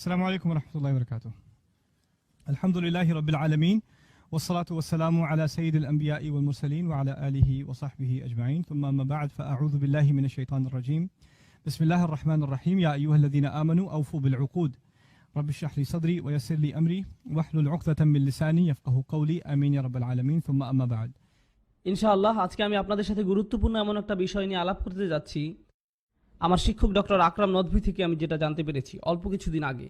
السلام عليكم ورحمة الله وبركاته. الحمد لله رب العالمين والصلاة والسلام على سيد الأنبياء والمرسلين وعلى آله وصحبه أجمعين ثم أما بعد فأعوذ بالله من الشيطان الرجيم. بسم الله الرحمن الرحيم. يا أيها الذين آمنوا أوفوا بالعقود رب اشرح لي صدري ويسر لي أمري واحلل عقدة من لساني يفقهوا قولي آمين يا رب العالمين ثم أما بعد. ইনশাআল্লাহ আজকে আমি আপনাদের সাথে গুরুত্বপূর্ণ এমন একটা বিষয় নিয়ে আলাপ করতে যাচ্ছি। আমার শিক্ষক ডক্টর আকরাম নদভী থেকে আমি যেটা জানতে পেরেছি অল্প কিছুদিন আগে,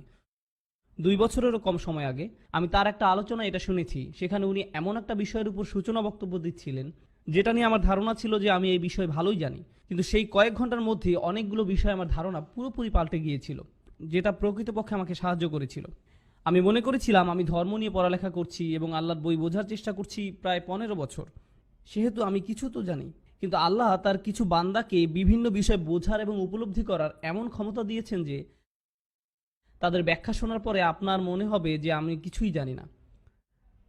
2 বছরেরও কম সময় আগে, আমি তার একটা আলোচনা এটা শুনেছি। সেখানে উনি এমন একটা বিষয়ের উপর সূচনা বক্তব্য দিচ্ছিলেন যেটা নিয়ে আমার ধারণা ছিল যে আমি এই বিষয় ভালোই জানি, কিন্তু সেই কয়েক ঘন্টার মধ্যে অনেকগুলো বিষয় আমার ধারণা পুরোপুরি পাল্টে গিয়েছিল, যেটা প্রকৃতপক্ষে আমাকে সাহায্য করেছিল। আমি মনে করেছিলাম আমি ধর্ম নিয়ে পড়ালেখা করছি এবং আল্লাহর বই বোঝার চেষ্টা করছি প্রায় 15 বছর, সেহেতু আমি কিছু তো জানি। কিন্তু আল্লাহ তার কিছু বান্দাকে বিভিন্ন বিষয় বোঝার এবং উপলব্ধি করার এমন ক্ষমতা দিয়েছেন যে তাদের ব্যাখ্যা শোনার পরে আপনার মনে হবে যে আমি কিছুই জানি না।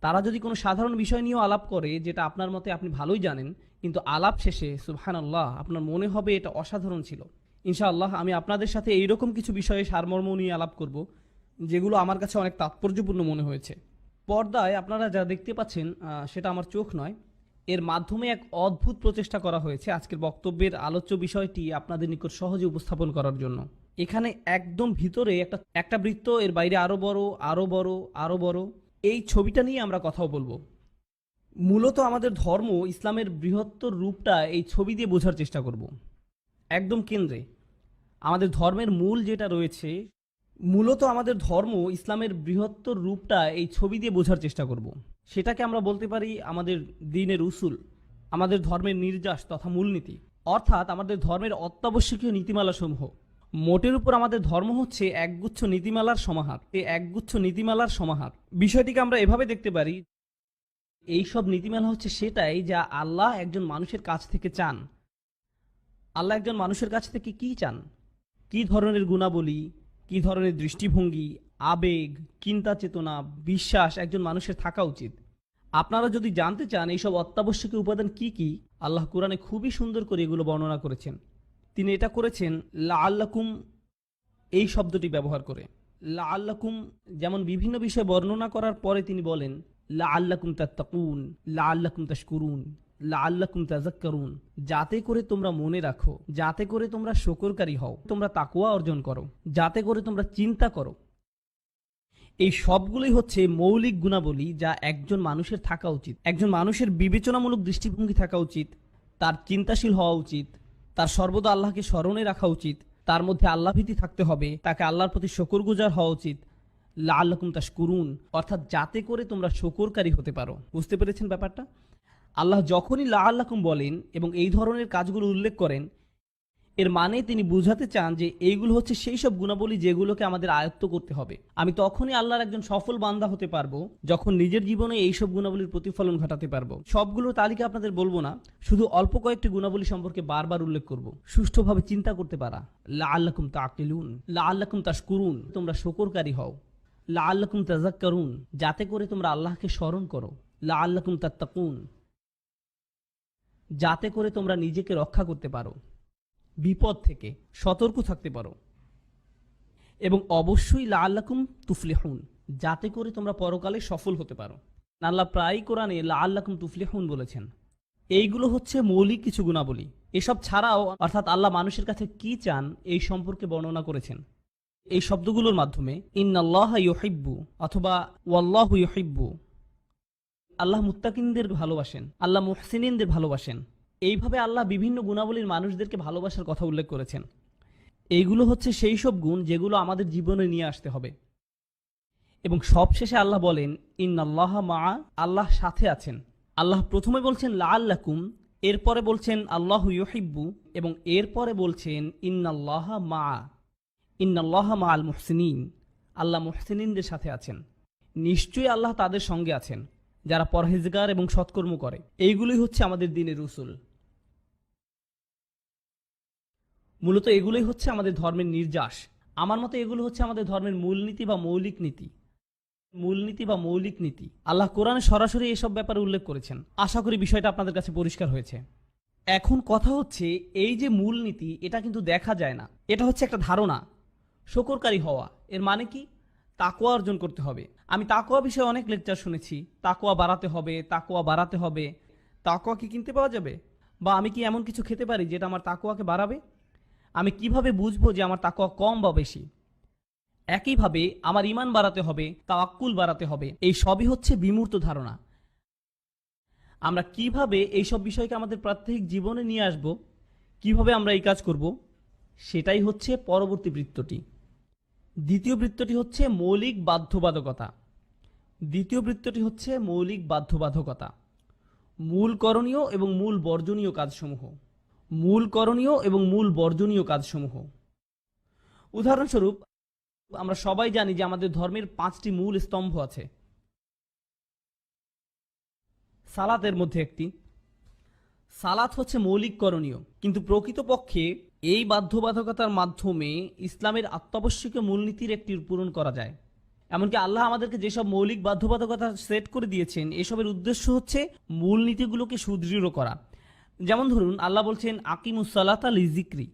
তারা যদি কোনো সাধারণ বিষয় নিয়েও আলাপ করে যেটা আপনার মতে আপনি ভালোই জানেন, কিন্তু আলাপ শেষে সুবহানাল্লাহ আপনার মনে হবে এটা অসাধারণ ছিল। ইনশাআল্লাহ আমি আপনাদের সাথে এইরকম কিছু বিষয়ে সারমর্ম নিয়ে আলাপ করব যেগুলো আমার কাছে অনেক তাৎপর্যপূর্ণ মনে হয়েছে। পর্দায় আপনারা যা দেখতে পাচ্ছেন সেটা আমার চোখ নয়, এর মাধ্যমে এক অদ্ভুত প্রচেষ্টা করা হয়েছে আজকের বক্তব্যের আলোচ্য বিষয়টি আপনাদের নিকট সহজে উপস্থাপন করার জন্য। এখানে একদম ভিতরে একটা বৃত্ত, এর বাইরে আরো বড় আরো বড় আরো বড়, এই ছবিটা নিয়ে আমরা কথাও বলবো। মূলত আমাদের ধর্ম ইসলামের বৃহত্তর রূপটা এই ছবি দিয়ে বোঝার চেষ্টা করব। একদম কেন্দ্রে আমাদের ধর্মের মূল যেটা রয়েছে, মূলত আমাদের ধর্ম ইসলামের বৃহত্তর রূপটা এই ছবি দিয়ে বোঝার চেষ্টা করব। সেটাকে আমরা বলতে পারি আমাদের দ্বীনের উসুল, আমাদের ধর্মের নির্যাস তথা মূলনীতি, অর্থাৎ আমাদের ধর্মের অত্যাবশ্যকীয় নীতিমালাসমূহ। মোটের উপর আমাদের ধর্ম হচ্ছে একগুচ্ছ নীতিমালার সমাহার। এই একগুচ্ছ নীতিমালার সমাহার বিষয়টিকে আমরা এভাবে দেখতে পারি, এই সব নীতিমালা হচ্ছে সেটাই যা আল্লাহ একজন মানুষের কাছ থেকে চান। আল্লাহ একজন মানুষের কাছ থেকে কি চান, কি ধরনের গুণাবলী, কি ধরনের দৃষ্টিভঙ্গি, আবেগ, চিন্তা চেতনা, বিশ্বাস একজন মানুষের থাকা উচিত। আপনারা যদি জানতে চান এইসব অত্যাবশ্যকীয় উপাদান কি কি, আল্লাহ কোরআনে খুবই সুন্দর করে এগুলো বর্ণনা করেছেন। তিনি এটা করেছেন লাআল্লাকুম, এই শব্দটি ব্যবহার করে। লাআল্লাকুম যেমন বিভিন্ন বিষয় বর্ণনা করার পরে তিনি বলেন লাআল্লাকুম তাত্তাকুন, লাআল্লাকুম তাশকুরুন, লাআল্লাকুম তাযাক্কারুন, যাতে করে তোমরা মনে রাখো, যাতে করে তোমরা শুকরকারী হও, তোমরা তাকওয়া অর্জন করো, যাতে করে তোমরা চিন্তা করো। এই সবগুলোই হচ্ছে মৌলিক গুণাবলী যা একজন মানুষের থাকা উচিত। একজন মানুষের বিবেচনামূলক দৃষ্টিভঙ্গি থাকা উচিত, তার চিন্তাশীল হওয়া উচিত, তার সর্বদা আল্লাহকে স্মরণে রাখা উচিত, তার মধ্যে আল্লাহভীতি থাকতে হবে, তাকে আল্লাহর প্রতি শুকরগুজার হওয়া উচিত। লাআল্লাকুম তাশকুরুন, অর্থাৎ যাতে করে তোমরা শুকরকারী হতে পারো। বুঝতে পেরেছেন ব্যাপারটা? আল্লাহ যখনই লাআল্লাকুম বলেন এবং এই ধরনের কাজগুলো উল্লেখ করেন, এর মানে তিনি বুঝাতে চান যে এইগুলো হচ্ছে সেই সব গুণাবলী যেগুলোকে আমাদের আয়ত্ত করতে হবে। আমি তখনই আল্লাহর একজন সফল বান্দা হতে পারবো যখন নিজের জীবনে এইসব গুণাবলীর প্রতিফলন ঘটাতে পারবো। সবগুলোর তালিকা আপনাদের বলবো না, শুধু অল্প কয়েকটি গুণাবলী সম্পর্কে বারবার উল্লেখ করব। সুষ্ঠুভাবে চিন্তা করতে পারা, লাআল্লাকুম তাকিলুন, লাআল্লাকুম তাশকুরুন, তোমরা শুকরকারী হও, লাআল্লাকুম তাযাক্কারুন, যাতে করে তোমরা আল্লাহকে স্মরণ করো, লাআল্লাকুম তাত্তাকুন, যাতে করে তোমরা নিজেকে রক্ষা করতে পারো, বিপদ থেকে সতর্ক থাকতে পারো, এবং অবশ্যই লাআল্লাকুম তুফলিহুন, যাতে করে তোমরা পরকালে সফল হতে পারো। আল্লাহ প্রায় কোরআনে লাআল্লাকুম তুফলিহুন বলেছেন। এইগুলো হচ্ছে মৌলিক কিছু গুণাবলী। এসব ছাড়াও অর্থাৎ আল্লাহ মানুষের কাছে কি চান এই সম্পর্কে বর্ণনা করেছেন এই শব্দগুলোর মাধ্যমে। ইন্নাল্লাহা ইউহিব্বু অথবা ওয়াল্লাহু ইউহিব্বু, আল্লাহ মুত্তাকিনদের ভালোবাসেন, আল্লাহ মুহসিনিনদের ভালোবাসেন। এইভাবে আল্লাহ বিভিন্ন গুণাবলীর মানুষদেরকে ভালোবাসার কথা উল্লেখ করেছেন। এইগুলো হচ্ছে সেই সব গুণ যেগুলো আমাদের জীবনে নিয়ে আসতে হবে। এবং সবশেষে আল্লাহ বলেন ইন্নাল্লাহা মাআ, আল্লাহ সাথে আছেন। আল্লাহ প্রথমে বলছেন লাআল্লাকুম, এরপরে বলছেন আল্লাহু ইউহিব্বু, এবং এরপরে বলছেন ইন্নাল্লাহা মাআ, ইন্নাল্লাহা মাআল মুহসিনিন, আল্লাহ মুহসিনিনদের সাথে আছেন। নিশ্চয়ই আল্লাহ তাদের সঙ্গে আছেন যারা পরহেজগার এবং সৎকর্ম করে। এইগুলোই হচ্ছে আমাদের দ্বীনের উসুল। মূলত এগুলোই হচ্ছে আমাদের ধর্মের নির্যাস। আমার মতে এগুলো হচ্ছে আমাদের ধর্মের মূলনীতি বা মৌলিক নীতি। মূলনীতি বা মৌলিক নীতি আল্লাহ কোরআনে সরাসরি এসব ব্যাপারে উল্লেখ করেছেন। আশা করি বিষয়টা আপনাদের কাছে পরিষ্কার হয়েছে। এখন কথা হচ্ছে এই যে মূলনীতি, এটা কিন্তু দেখা যায় না, এটা হচ্ছে একটা ধারণা। শুকরকারী হওয়া এর মানে কি? তাকওয়া অর্জন করতে হবে। আমি তাকওয়া বিষয়ে অনেক লেকচার শুনেছি, তাকওয়া বাড়াতে হবে, তাকওয়া বাড়াতে হবে। তাকওয়া কি কিনতে পাওয়া যাবে? বা আমি কি এমন কিছু খেতে পারি যেটা আমার তাকওয়াকে বাড়াবে? আমি কিভাবে বুঝবো যে আমার তাকওয়া কম বা বেশি? একইভাবে আমার ঈমান বাড়াতে হবে, তাওয়াক্কুল বাড়াতে হবে। এই সবই হচ্ছে বিমূর্ত ধারণা। আমরা কিভাবে এইসব বিষয়কে আমাদের প্রাত্যহিক জীবনে নিয়ে আসব, কিভাবে আমরা এই কাজ করব, সেটাই হচ্ছে পরবর্তী বৃত্তটি। দ্বিতীয় বৃত্তটি হচ্ছে মৌলিক বাধ্যবাধকতা। দ্বিতীয় বৃত্তটি হচ্ছে মৌলিক বাধ্যবাধকতা। মূল করণীয় এবং মূল বর্জনীয় কাজসমূহ। মূল করণীয় এবং মূল বর্জনীয় কাজসমূহ। উদাহরণস্বরূপ, আমরা সবাই জানি যে আমাদের ধর্মের 5টি মূল স্তম্ভ আছে। সালাতের মধ্যে একটি। সালাত হচ্ছে মৌলিক করণীয়, কিন্তু প্রকৃতপক্ষে এই বাধ্যবাধকতার মাধ্যমে ইসলামের অত্যাবশ্যকীয় মূলনীতির একটি পূরণ করা যায়। এমনকি আল্লাহ আমাদেরকে যেসব মৌলিক বাধ্যবাধকতা সেট করে দিয়েছেন, এসবের উদ্দেশ্য হচ্ছে মূলনীতিগুলোকে সুদৃঢ় করা। যেমন ধরুন, আল্লাহ বলছেন আকিমুসসালাতা লিজিক্রি,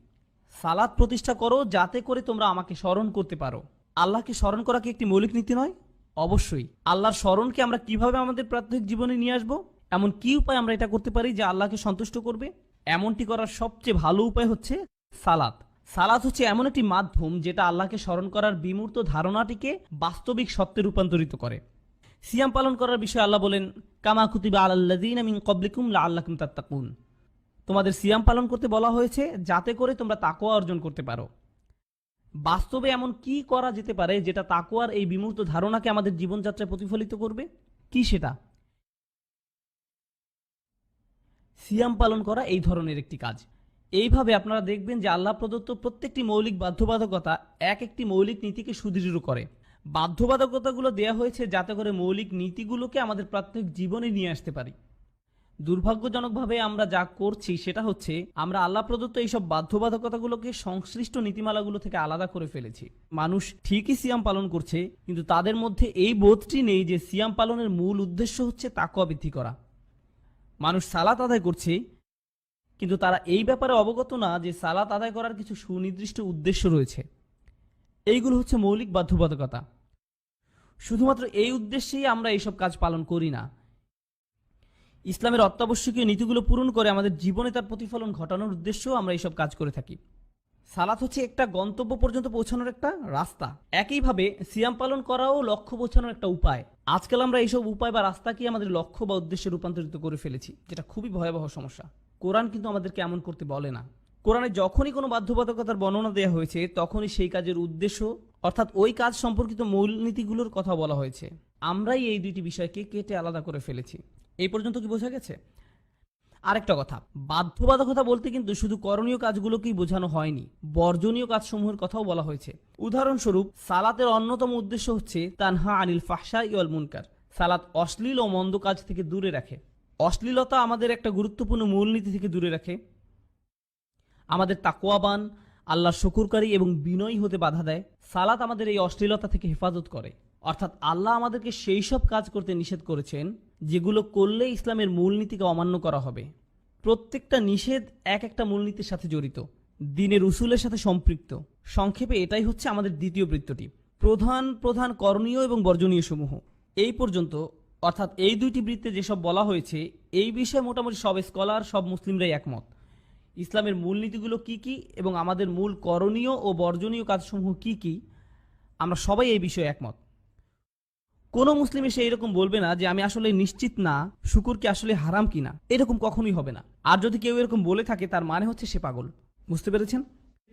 সালাত প্রতিষ্ঠা করো যাতে করে তোমরা আমাকে স্মরণ করতে পারো। আল্লাহকে স্মরণ করা কি একটি মৌলিক নীতি নয়? অবশ্যই। আল্লাহর স্মরণকে আমরা কিভাবে আমাদের প্রাত্যহিক জীবনে নিয়ে আসবো? এমন কি উপায় আমরা এটা করতে পারি যে আল্লাহকে সন্তুষ্ট করবে? এমনটি করার সবচেয়ে ভালো উপায় হচ্ছে সালাত। সালাত হচ্ছে এমন একটি মাধ্যম যেটা আল্লাহকে স্মরণ করার বিমূর্ত ধারণাটিকে বাস্তবিক সত্যে রূপান্তরিত করে। সিয়াম পালন করার বিষয়ে আল্লাহ বলেন, কামা কুতিবা আলাল্লাযীনা মিন ক্বাবলিকুম লাআল্লাকুম তাত্তাকুন। তোমাদের সিয়াম পালন করতে বলা হয়েছে যাতে করে তোমরা তাকওয়া অর্জন করতে পারো। বাস্তবে এমন কি করা যেতে পারে যেটা তাকওয়ার এই বিমূর্ত ধারণাকে আমাদের জীবনযাত্রায় প্রতিফলিত করবে? কি সেটা? সিয়াম পালন করা এই ধরনের একটি কাজ। এইভাবে আপনারা দেখবেন যে আল্লাহ প্রদত্ত প্রত্যেকটি মৌলিক বাধ্যবাধকতা এক একটি মৌলিক নীতিকে সুদৃঢ় করে। বাধ্যবাধকতাগুলো দেয়া হয়েছে যাতে করে মৌলিক নীতিগুলোকে আমাদের প্রাত্যহিক জীবনে নিয়ে আসতে পারি। দুর্ভাগ্যজনকভাবে আমরা যা করছি সেটা হচ্ছে আমরা আল্লাহ প্রদত্ত এইসব বাধ্যবাধকতাগুলোকে সংশ্লিষ্ট নীতিমালাগুলো থেকে আলাদা করে ফেলেছি। মানুষ ঠিকই সিয়াম পালন করছে, কিন্তু তাদের মধ্যে এই বোধটি নেই যে সিয়াম পালনের মূল উদ্দেশ্য হচ্ছে তাকওয়া বৃদ্ধি করা। মানুষ সালাত আদায় করছে, কিন্তু তারা এই ব্যাপারে অবগত না যে সালাত আদায় করার কিছু সুনির্দিষ্ট উদ্দেশ্য রয়েছে। এইগুলো হচ্ছে মৌলিক বাধ্যবাধকতা। শুধুমাত্র এই উদ্দেশ্যেই আমরা এইসব কাজ পালন করি না। ইসলামের অত্যাবশ্যকীয় নীতিগুলো পূরণ করে আমাদের জীবনে তার প্রতিফলন ঘটানোর উদ্দেশ্যেও আমরা এইসব কাজ করে থাকি। সালাত হচ্ছে একটা গন্তব্য পর্যন্ত পৌঁছানোর একটা রাস্তা। একইভাবে সিয়াম পালন করাও লক্ষ্য পৌঁছানোর একটা উপায়। আজকাল আমরা এইসব উপায় বা রাস্তাকে আমাদের লক্ষ্য বা উদ্দেশ্যে রূপান্তরিত করে ফেলেছি, যেটা খুবই ভয়াবহ সমস্যা। কোরআন কিন্তু আমাদেরকে এমন করতে বলে না। কোরআনে যখনই কোনো বাধ্যবাধকতার বর্ণনা দেওয়া হয়েছে, তখনই সেই কাজের উদ্দেশ্য অর্থাৎ ওই কাজ সম্পর্কিত মূলনীতিগুলোর কথা বলা হয়েছে। আমরাই এই দুইটি বিষয়কে কেটে আলাদা করে ফেলেছি। এই পর্যন্ত কি বোঝা গেছে? আরেকটা কথা, বাধ্যবাধকতা বলতে কিন্তু শুধু করণীয় কাজগুলোকেই বোঝানো হয়নি, বর্জনীয় কাজসমূহের কথাও বলা হয়েছে। উদাহরণস্বরূপ, সালাতের অন্যতম উদ্দেশ্য হচ্ছে তানহা আনিল ফাহশাই ওয়াল মুনকার। সালাত অশ্লীল ও মন্দ কাজ থেকে দূরে রাখে। অশ্লীলতা আমাদের একটা গুরুত্বপূর্ণ মূলনীতি থেকে দূরে রাখে। আমাদের তাকওয়াবান, আল্লাহর শুকরকারী এবং বিনয়ী হতে বাধা দেয়। সালাত আমাদের এই অশ্লীলতা থেকে হেফাজত করে। অর্থাৎ আল্লাহ আমাদেরকে সেই সব কাজ করতে নিষেধ করেছেন যেগুলো করলে ইসলামের মূলনীতিকে অমান্য করা হবে। প্রত্যেকটা নিষেধ এক একটা মূলনীতির সাথে জড়িত, দ্বীনের উসুলের সাথে সম্পৃক্ত। সংক্ষেপে এটাই হচ্ছে আমাদের দ্বিতীয় বৃত্তটি, প্রধান প্রধান করণীয় এবং বর্জনীয় সমূহ। এই পর্যন্ত অর্থাৎ এই দুইটি বৃত্তে যেসব বলা হয়েছে, এই বিষয়ে মোটামুটি সব স্কলার, সব মুসলিমরাই একমত। ইসলামের মূলনীতিগুলো কি কি এবং আমাদের মূল করণীয় ও বর্জনীয় কাজসমূহ কি কি, আমরা সবাই এই বিষয়ে একমত। কোনো মুসলিম এসে এরকম বলবে না যে আমি আসলে নিশ্চিত না শুকুর কি আসলে হারাম কিনা। এরকম কখনোই হবে না। আর যদি কেউ এরকম বলে থাকে, তার মানে হচ্ছে সে পাগল। বুঝতে পেরেছেন?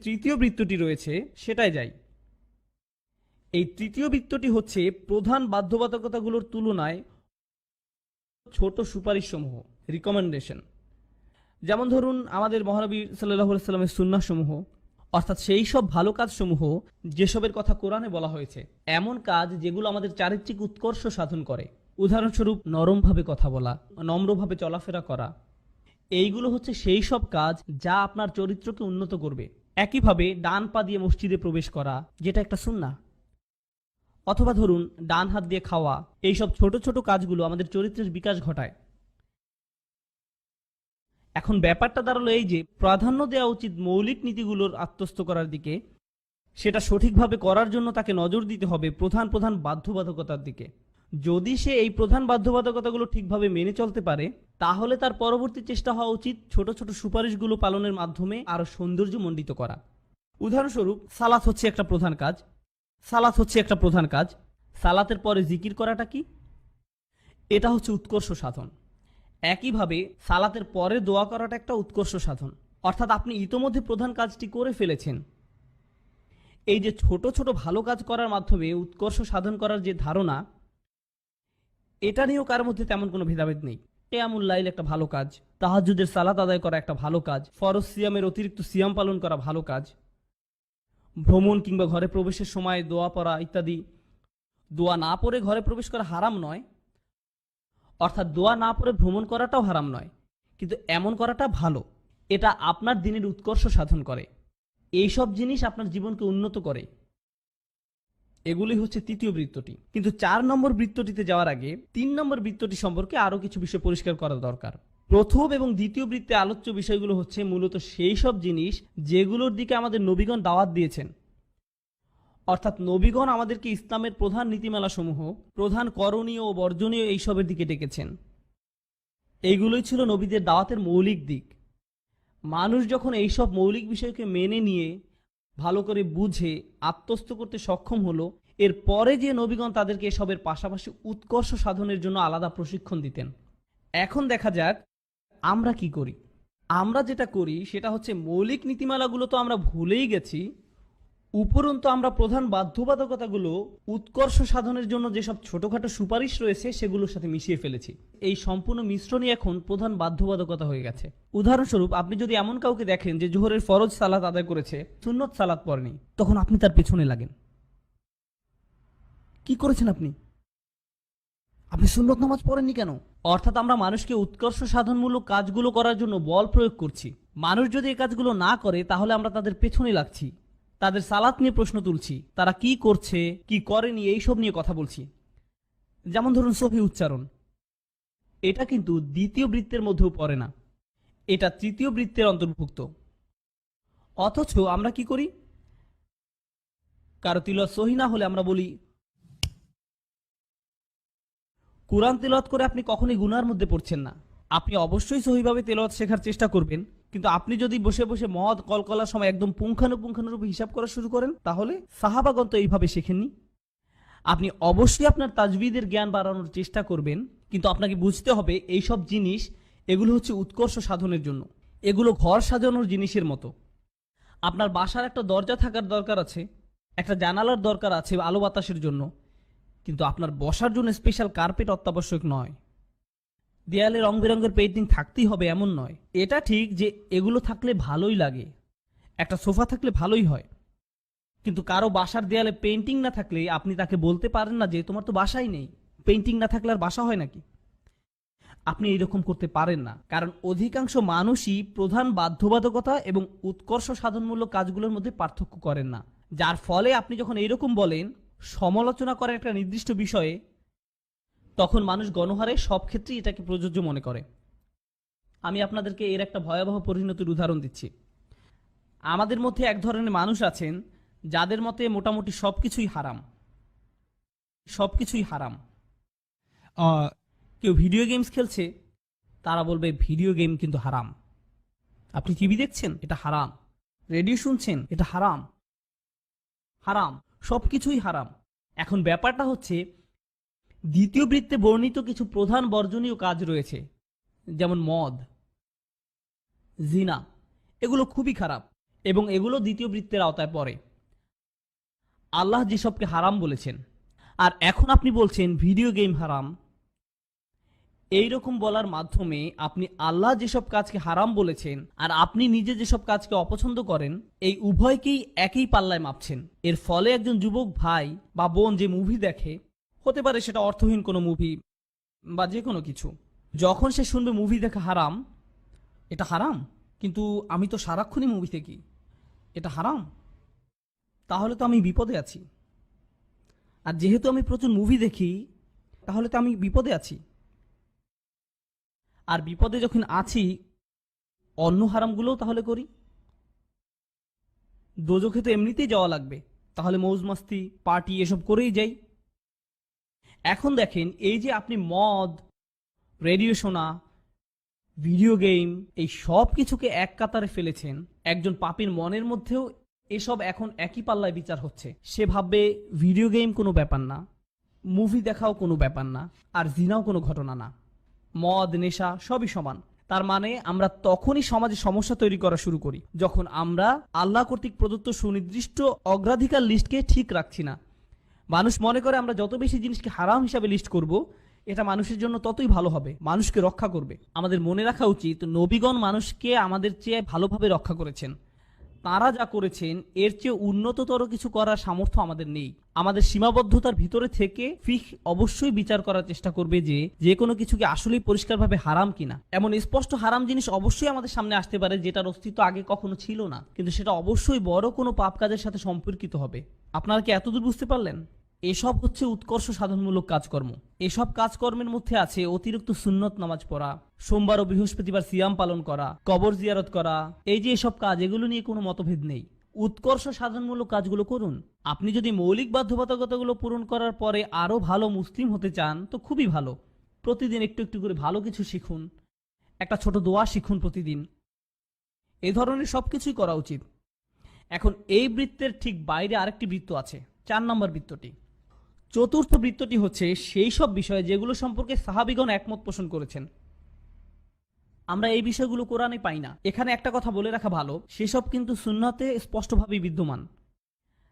তৃতীয় বৃত্তটি রয়েছে, সেটাই যাই। এই তৃতীয় বৃত্তটি হচ্ছে প্রধান বাধ্যবাধকতাগুলোর তুলনায় ছোট সুপারিশ সমূহ, রিকমেন্ডেশন। যেমন ধরুন, আমাদের মহানবী সাল্লাল্লাহু আলাইহি সাল্লামের সুন্নাহ সমূহ, অর্থাৎ সেই সব ভালো কাজসমূহ যেসবের কথা কোরআনে বলা হয়েছে। এমন কাজ যেগুলো আমাদের চারিত্রিক উৎকর্ষ সাধন করে। উদাহরণস্বরূপ, নরমভাবে কথা বলা, নম্রভাবে চলাফেরা করা। এইগুলো হচ্ছে সেই সব কাজ যা আপনার চরিত্রকে উন্নত করবে। একইভাবে ডান পা দিয়ে মসজিদে প্রবেশ করা, যেটা একটা সুন্নাহ। অথবা ধরুন, ডান হাত দিয়ে খাওয়া। এইসব ছোট ছোট কাজগুলো আমাদের চরিত্রের বিকাশ ঘটায়। এখন ব্যাপারটা দাঁড়ালো এই যে প্রাধান্য দেওয়া উচিত মৌলিক নীতিগুলোর আত্মস্থ করার দিকে, সেটা সঠিকভাবে করার জন্য তাকে নজর দিতে হবে প্রধান প্রধান বাধ্যবাধকতার দিকে। যদি সে এই প্রধান বাধ্যবাধকতাগুলো ঠিকভাবে মেনে চলতে পারে, তাহলে তার পরবর্তী চেষ্টা হওয়া উচিত ছোট ছোট সুপারিশগুলো পালনের মাধ্যমে আরো সৌন্দর্যমণ্ডিত করা। উদাহরণস্বরূপ, সালাত হচ্ছে একটা প্রধান কাজ। সালাতের পরে জিকির করাটা কি? এটা হচ্ছে উৎকর্ষ সাধন। একইভাবে সালাতের পরে দোয়া করাটা একটা উৎকর্ষ সাধন। অর্থাৎ আপনি ইতোমধ্যে প্রধান কাজটি করে ফেলেছেন। এই যে ছোট ছোট ভালো কাজ করার মাধ্যমে উৎকর্ষ সাধন করার যে ধারণা, এটা নিয়েও কার মধ্যে তেমন কোনো ভেদাভেদ নেই। কিয়ামুল লাইল একটা ভালো কাজ, তাহাজ্জুদের সালাত আদায় করা একটা ভালো কাজ, ফরজ সিয়ামের অতিরিক্ত সিয়াম পালন করা ভালো কাজ, ভ্রমণ কিংবা ঘরে প্রবেশের সময় দোয়া পড়া ইত্যাদি। দোয়া না পড়ে ঘরে প্রবেশ করা হারাম নয়, অর্থাৎ দোয়া না পড়ে ভ্রমণ করাটাও হারাম নয়, কিন্তু এমন করাটা ভালো। এটা আপনার দিনের উৎকর্ষ সাধন করে। এইসব জিনিস আপনার জীবনকে উন্নত করে। এগুলি হচ্ছে তৃতীয় বৃত্তটি। কিন্তু 4 নম্বর বৃত্তটিতে যাওয়ার আগে 3 নম্বর বৃত্তটি সম্পর্কে আরো কিছু বিষয় পরিষ্কার করা দরকার। প্রথম এবং দ্বিতীয় বৃত্তে আলোচ্য বিষয়গুলো হচ্ছে মূলত সেই সব জিনিস যেগুলোর দিকে আমাদের নবীগণ দাওয়াত দিয়েছেন। অর্থাৎ নবীগণ আমাদেরকে ইসলামের প্রধান নীতিমালাসমূহ, প্রধান করণীয় ও বর্জনীয় এইসবের দিকে ডেকেছেন। এইগুলোই ছিল নবীদের দাওয়াতের মৌলিক দিক। মানুষ যখন এইসব মৌলিক বিষয়কে মেনে নিয়ে ভালো করে বুঝে আত্মস্থ করতে সক্ষম হলো, এর পরে যে নবীগণ তাদেরকে এসবের পাশাপাশি উৎকর্ষ সাধনের জন্য আলাদা প্রশিক্ষণ দিতেন। এখন দেখা যাক আমরা কি করি। আমরা যেটা করি সেটা হচ্ছে মৌলিক নীতিমালাগুলো তো আমরা ভুলেই গেছি, উপরন্তু আমরা প্রধান বাধ্যবাধকতাগুলো উৎকর্ষ সাধনের জন্য যেসব ছোটখাটো সুপারিশ রয়েছে সেগুলোর সাথে মিশিয়ে ফেলেছি। এই সম্পূর্ণ মিশ্রণই এখন প্রধান বাধ্যবাধকতা হয়ে গেছে। উদাহরণস্বরূপ, আপনি যদি এমন কাউকে দেখেন যে জোহরের ফরজ সালাত আদায় করেছে, সুন্নত সালাত পড়েনি, তখন আপনি তার পেছনে লাগেন। কি করেছেন আপনি? আপনি সুন্নত নামাজ পড়েননি কেন? অর্থাৎ আমরা মানুষকে উৎকর্ষ সাধনমূলক কাজগুলো করার জন্য বল প্রয়োগ করছি। মানুষ যদি এই কাজগুলো না করে তাহলে আমরা তাদের পেছনে লাগছি, তাদের সালাত নিয়ে প্রশ্ন তুলছি, তারা কি করছে কি করেনি এইসব নিয়ে কথা বলছি। যেমন ধরুন সহি উচ্চারণ, এটা কিন্তু দ্বিতীয় বৃত্তের মধ্যেও পড়ে না, এটা তৃতীয় বৃত্তের অন্তর্ভুক্ত। অথচ আমরা কি করি? কারো তিলাওয়াত সহি না হলে আমরা বলি। কুরআন তেলাওয়াত করে আপনি কখনোই গুনার মধ্যে পড়ছেন না। আপনি অবশ্যই সহিভাবে তেলাওয়াত শেখার চেষ্টা করবেন, কিন্তু আপনি যদি বসে বসে মদ কলকলার সময় একদম পুঙ্খানুপুঙ্খানুরূপে হিসাব করা শুরু করেন, তাহলে সাহাবাগণ তো এইভাবে শেখেননি। আপনি অবশ্যই আপনার তাজবিদের জ্ঞান বাড়ানোর চেষ্টা করবেন, কিন্তু আপনাকে বুঝতে হবে এইসব জিনিস এগুলো হচ্ছে উৎকর্ষ সাধনের জন্য। এগুলো ঘর সাজানোর জিনিসের মতো। আপনার বাসার একটা দরজা থাকার দরকার আছে, একটা জানালার দরকার আছে আলো বাতাসের জন্য, কিন্তু আপনার বসার জন্য স্পেশাল কার্পেট অত্যাবশ্যক নয়। দেয়ালে রং বেরঙের পেইন্টিং থাকতেই হবে এমন নয়। এটা ঠিক যে এগুলো থাকলে ভালোই লাগে, একটা সোফা থাকলে ভালোই হয়, কিন্তু কারো বাসার দেয়ালে পেইন্টিং না থাকলে আপনি তাকে বলতে পারেন না যে তোমার তো বাসাই নেই। পেইন্টিং না থাকলে আর বাসা হয় নাকি? আপনি এইরকম করতে পারেন না, কারণ অধিকাংশ মানুষই প্রধান বাধ্যবাধকতা এবং উৎকর্ষ সাধনমূলক কাজগুলোর মধ্যে পার্থক্য করেন না। যার ফলে আপনি যখন এইরকম বলেন, সমালোচনা করেন একটা নির্দিষ্ট বিষয়ে, তখন মানুষ গণহারে সব ক্ষেত্রেই এটাকে প্রযোজ্য মনে করে। আমি আপনাদেরকে এর একটা ভয়াবহ পরিণতির উদাহরণ দিচ্ছি। আমাদের মধ্যে এক ধরনের মানুষ আছেন যাদের মতে মোটামুটি সবকিছুই হারাম। সবকিছুই হারাম। কেউ ভিডিও গেমস খেলছে, তারা বলবে ভিডিও গেম কিন্তু হারাম। আপনি টিভি দেখছেন, এটা হারাম। রেডিও শুনছেন, এটা হারাম। হারাম, সবকিছুই হারাম। এখন ব্যাপারটা হচ্ছে, দ্বিতীয় বৃত্তে বর্ণিত কিছু প্রধান বর্জনীয় কাজ রয়েছে, যেমন মদ, জিনা, এগুলো খুবই খারাপ এবং এগুলো দ্বিতীয় বৃত্তের আওতায় পড়ে। আল্লাহ যেসবকে হারাম বলেছেন, আর এখন আপনি বলছেন ভিডিও গেম হারাম। এইরকম বলার মাধ্যমে আপনি আল্লাহ যেসব কাজকে হারাম বলেছেন আর আপনি নিজে যেসব কাজকে অপছন্দ করেন, এই উভয়কেই একই পাল্লায় মাপছেন। এর ফলে একজন যুবক ভাই বা বোন যে মুভি দেখে, হতে পারে সেটা অর্থহীন কোনো মুভি বা যে কোনো কিছু, যখন সে শুনবে মুভি দেখা হারাম, এটা হারাম, কিন্তু আমি তো সারাক্ষণই মুভি দেখি, এটা হারাম, তাহলে তো আমি বিপদে আছি। আর যেহেতু আমি প্রচুর মুভি দেখি, তাহলে তো আমি বিপদে আছি। আর বিপদে যখন আছি, অন্য হারামগুলোও তাহলে করি। দোজখে তো এমনিতেই যাওয়া লাগবে, তাহলে মৌজ মাস্তি পার্টি এসব করেই যাই। এখন দেখেন, এই যে আপনি মদ, রেডিও শোনা, ভিডিও গেম, এই সব কিছুকে এক কাতারে ফেলেছেন, একজন পাপীর মনের মধ্যেও এসব এখন একই পাল্লায় বিচার হচ্ছে। সে ভাববে ভিডিও গেম কোনো ব্যাপার না, মুভি দেখাও কোনো ব্যাপার না, আর জিনাও কোনো ঘটনা না, মদ নেশা সবই সমান। তার মানে আমরা তখনই সমাজে সমস্যা তৈরি করা শুরু করি যখন আমরা আল্লাহ কর্তৃক প্রদত্ত সুনির্দিষ্ট অগ্রাধিকার লিস্টকে ঠিক রাখছি না। মানুষ মনে করে আমরা যত বেশি জিনিসকে হারাম হিসাবে লিস্ট করব, এটা মানুষের জন্য ততই ভালো হবে, মানুষকে রক্ষা করবে। আমাদের মনে রাখা উচিত, নবীগণ মানুষকে আমাদের চেয়ে ভালোভাবে রক্ষা করেছেন। তারা যা করেছেন এর চেয়ে উন্নততর কিছু করার সামর্থ্য আমাদের নেই। আমাদের সীমাবদ্ধতার ভিতরে থেকে ফিকহ অবশ্যই বিচার করার চেষ্টা করবে যে কোনো কিছুকে আসলেই পরিষ্কারভাবে হারাম কিনা। এমন স্পষ্ট হারাম জিনিস অবশ্যই আমাদের সামনে আসতে পারে যেটার অস্তিত্ব আগে কখনো ছিল না, কিন্তু সেটা অবশ্যই বড় কোনো পাপ কাজের সাথে সম্পর্কিত হবে। আপনারা কি এতদূর বুঝতে পারলেন? এসব হচ্ছে উৎকর্ষ সাধনমূলক কাজকর্ম। এসব কাজকর্মের মধ্যে আছে অতিরিক্ত সুন্নত নামাজ পড়া, সোমবার ও বৃহস্পতিবার সিয়াম পালন করা, কবর জিয়ারত করা। এই যে এসব কাজ, এগুলো নিয়ে কোনো মতভেদ নেই। উৎকর্ষ সাধনমূলক কাজগুলো করুন। আপনি যদি মৌলিক বাধ্যবাধকতাগুলো পূরণ করার পরে আরো ভালো মুসলিম হতে চান তো খুবই ভালো। প্রতিদিন একটু একটু করে ভালো কিছু শিখুন, একটা ছোট দোয়া শিখুন প্রতিদিন। এই ধরনের সবকিছুই করা উচিত। এখন এই বৃত্তের ঠিক বাইরে আরেকটি বৃত্ত আছে, 4 নম্বর বৃত্তটি। চতুর্থ বৃত্তটি হচ্ছে সেই সব বিষয় যেগুলো সম্পর্কে সাহাবীগণ একমত পোষণ করেছেন। আমরা এই বিষয়গুলো কোরআনে পাই না। এখানে একটা কথা বলে রাখা ভালো, সেসব কিন্তু সুন্নাতে স্পষ্টভাবেই বিদ্যমান।